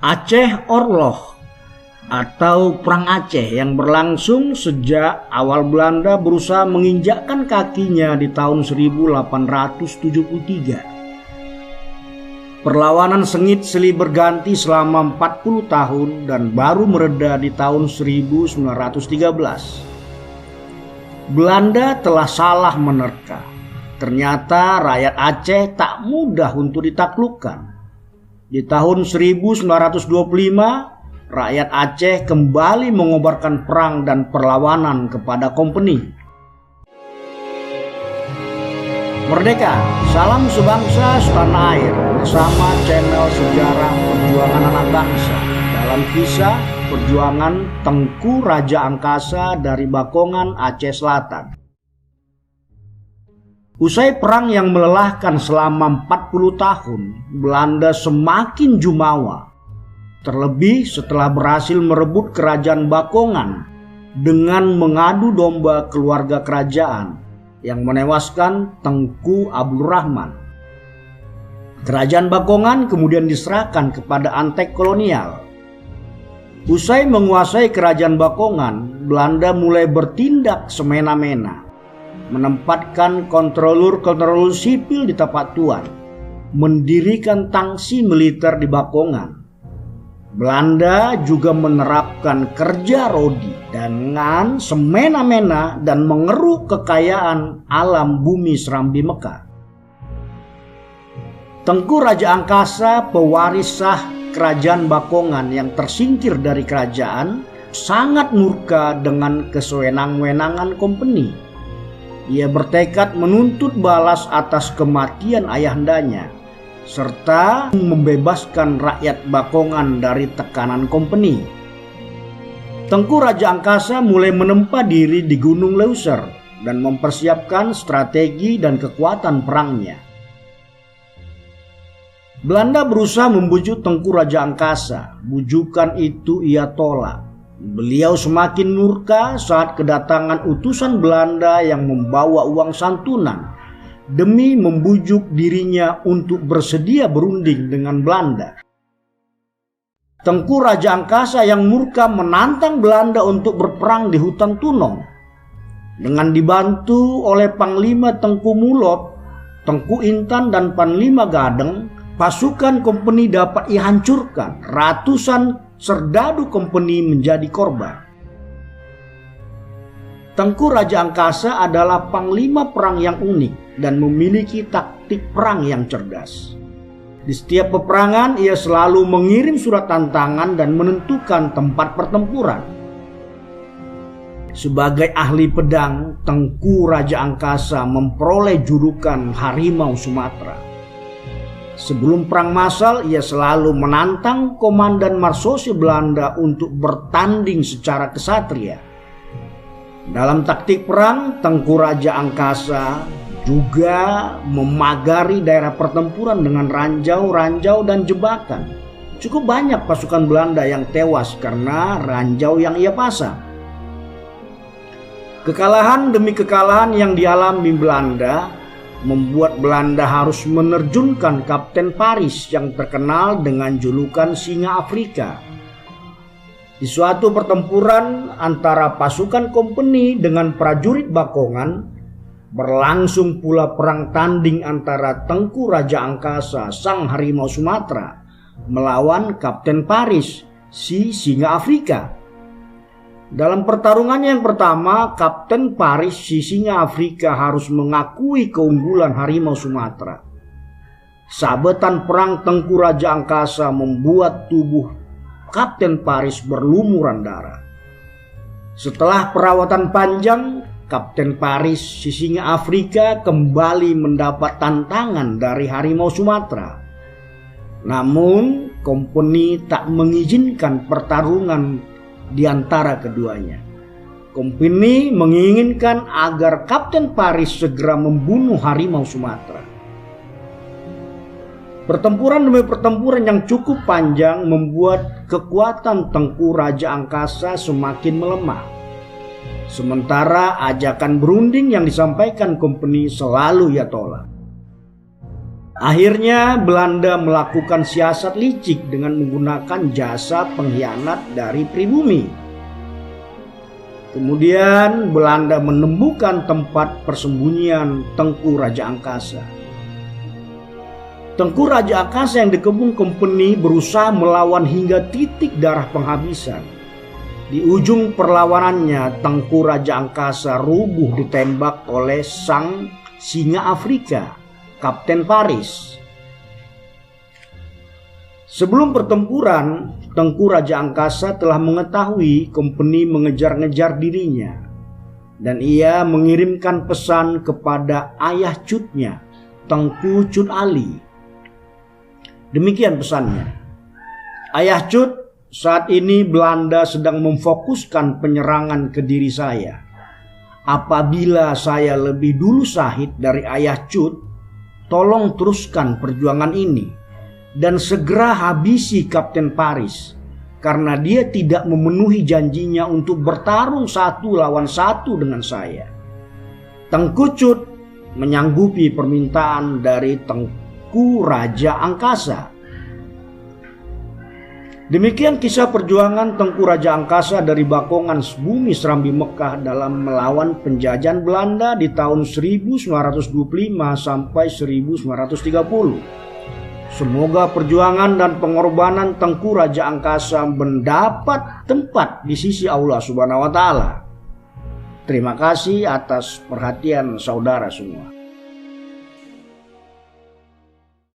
Aceh Orloh atau Perang Aceh yang berlangsung sejak awal Belanda berusaha menginjakkan kakinya di tahun 1873. Perlawanan sengit silih berganti selama 40 tahun dan baru mereda di tahun 1913. Belanda telah salah menerka. Ternyata rakyat Aceh tak mudah untuk ditaklukkan. Di tahun 1925, rakyat Aceh kembali mengobarkan perang dan perlawanan kepada kompeni. Merdeka, salam sebangsa setanah air bersama channel Sejarah Perjuangan Anak Bangsa dalam kisah perjuangan Tengku Raja Angkasa dari Bakongan, Aceh Selatan. Usai perang yang melelahkan selama 40 tahun, Belanda semakin jumawa. Terlebih setelah berhasil merebut kerajaan Bakongan dengan mengadu domba keluarga kerajaan yang menewaskan Tengku Abdul Rahman. Kerajaan Bakongan kemudian diserahkan kepada Antek kolonial. Usai menguasai kerajaan Bakongan, Belanda mulai bertindak semena-mena, menempatkan kontrolur-kontrolur sipil di Tapak Tuan, mendirikan tangsi militer di Bakongan. Belanda juga menerapkan kerja rodi dengan semena-mena dan mengeruk kekayaan alam bumi Serambi Mekah. Tengku Raja Angkasa, pewaris sah kerajaan Bakongan yang tersingkir dari kerajaan, sangat murka dengan kesewenang-wenangan kompeni. Ia bertekad menuntut balas atas kematian ayahandanya, serta membebaskan rakyat Bakongan dari tekanan kompeni. Tengku Raja Angkasa mulai menempa diri di Gunung Leuser dan mempersiapkan strategi dan kekuatan perangnya. Belanda berusaha membujuk Tengku Raja Angkasa, bujukan itu ia tolak. Beliau semakin murka saat kedatangan utusan Belanda yang membawa uang santunan demi membujuk dirinya untuk bersedia berunding dengan Belanda. Tengku Raja Angkasa yang murka menantang Belanda untuk berperang di hutan Tunong. Dengan dibantu oleh Panglima Tengku Mulot, Tengku Intan dan Panglima Gadeng, pasukan kompeni dapat dihancurkan. Ratusan serdadu kompeni menjadi korban. Tengku Raja Angkasa adalah panglima perang yang unik dan memiliki taktik perang yang cerdas. Di setiap peperangan ia selalu mengirim surat tantangan dan menentukan tempat pertempuran. Sebagai ahli pedang, Tengku Raja Angkasa memperoleh julukan Harimau Sumatera. Sebelum perang massal, ia selalu menantang komandan Marsose Belanda untuk bertanding secara kesatria. Dalam taktik perang, Tengku Raja Angkasa juga memagari daerah pertempuran dengan ranjau-ranjau dan jebakan. Cukup banyak pasukan Belanda yang tewas karena ranjau yang ia pasang. Kekalahan demi kekalahan yang dialami Belanda membuat Belanda harus menerjunkan Kapten Paris yang terkenal dengan julukan Singa Afrika. Di suatu pertempuran antara pasukan kompeni dengan prajurit Bakongan, berlangsung pula perang tanding antara Tengku Raja Angkasa, sang Harimau Sumatera, melawan Kapten Paris, si Singa Afrika. Dalam pertarungan yang pertama, Kapten Paris si Singa Afrika harus mengakui keunggulan Harimau Sumatera. Sabetan perang Tengku Raja Angkasa membuat tubuh Kapten Paris berlumuran darah. Setelah perawatan panjang, Kapten Paris si Singa Afrika kembali mendapat tantangan dari Harimau Sumatera. Namun, kompeni tak mengizinkan pertarungan di antara keduanya. Kompeni menginginkan agar Kapten Paris segera membunuh Harimau Sumatera. Pertempuran demi pertempuran yang cukup panjang membuat kekuatan Tengku Raja Angkasa semakin melemah. Sementara ajakan berunding yang disampaikan kompeni selalu ia tolak. Akhirnya Belanda melakukan siasat licik dengan menggunakan jasa pengkhianat dari pribumi. Kemudian Belanda menemukan tempat persembunyian Tengku Raja Angkasa. Tengku Raja Angkasa yang dikepung Company berusaha melawan hingga titik darah penghabisan. Di ujung perlawanannya, Tengku Raja Angkasa rubuh ditembak oleh sang singa Afrika, Kapten Paris. Sebelum pertempuran, Tengku Raja Angkasa telah mengetahui Company mengejar-ngejar dirinya, dan ia mengirimkan pesan kepada ayah cutnya, Tengku Cut Ali. Demikian pesannya. Ayah Cut, saat ini Belanda sedang memfokuskan penyerangan ke diri saya. Apabila saya lebih dulu syahid dari ayah Cut, tolong teruskan perjuangan ini dan segera habisi Kapten Paris, karena dia tidak memenuhi janjinya untuk bertarung 1 lawan 1 dengan saya. Tengku Cut menyanggupi permintaan dari Tengku Raja Angkasa. Demikian kisah perjuangan Tengku Raja Angkasa dari Bakongan bumi Serambi Mekah dalam melawan penjajahan Belanda di tahun 1925 sampai 1930. Semoga perjuangan dan pengorbanan Tengku Raja Angkasa mendapat tempat di sisi Allah Subhanahu wa Ta'ala. Terima kasih atas perhatian saudara semua.